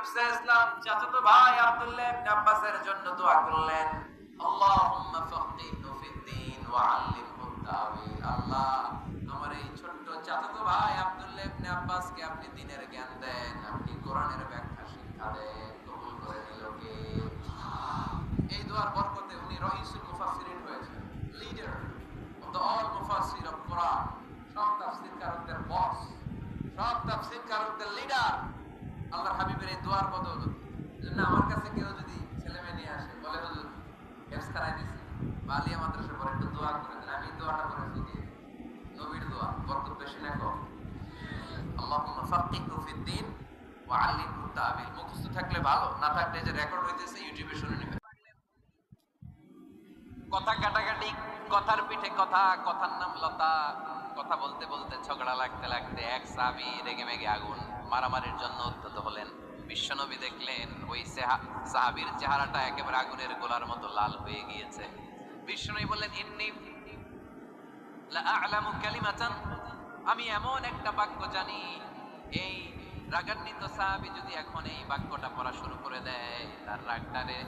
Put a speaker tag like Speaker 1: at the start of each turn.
Speaker 1: হাবিব সাল্লাল্লাহু আলাইহি ওয়াসাল্লাম চাচাতো ভাই আব্দুল্লাহ ইবনে আব্বাসের জন্য দোয়া করলেন, আল্লাহুম্মা ফাক্কিহহু ফিদ্দীন ওয়া আল্লিমহু তাওয়ীল। আল্লাহ, আমার এই ছোট্ট চাচাতো ভাই আব্দুল্লাহ ইবনে আব্বাসকে আপনি দ্বীনের জ্ঞান দেন, আপনি কোরআনের ব্যাখ্যা শিক্ষা দেন। কবুল করে নিল কে? এই দোয়ার বরকতে উনি রাইসুল মুফাসসিরিন হয়েছেন, লিডার অফ দ্য অল মুফাসসির অফ কোরআন। সব তাফসীরকারকদের বস, সব তাফসীরকারকদের লিডার। আল্লাহর হাবিবের এই দোয়ার বদৌলতে। জন্য আমার কাছে কেউ যদি ছেলে মেয়ে নিয়ে আসে, বলে হুজুর হেফজ করাই দিছি বা আলিয়া মাদ্রাসা পড়ে একটু দোয়া করে দেন, আমি এই দোয়াটা করে ফিরি। নবীর দোয়া, বরকত বেশি না কম? আল্লাহুম্মা ফাক্কিহহু ফিদ্দীন ওয়া আল্লিমহু তাওয়ীল। মুখস্থ থাকলে ভালো, না থাকলে যে রেকর্ড হইতেছে ইউটিউবে শুনে নেবেন। কথা কাটাকাটি, কথার পিঠে কথা, কথার নাম লতা। কথা বলতে বলতে ঝগড়া লাগতে লাগতে এক সাহাবী রেগে মেগে আগুন, মারামারির জন্য উদ্যত হলেন। বিশ্বনবী দেখলেন ওই সাহাবীর চেহারাটা একেবারে আগুনের গোলার মতো লাল হয়ে গিয়েছে। বিশ্বনবী বললেন, ইন্নী লা আ'লামু কালিমাতান, আমি এমন একটা বাক্য জানি, এই রাগান্বিত সাহাবী যদি এখন এই বাক্যটা পড়া শুরু করে দেয়, তার রাগটারে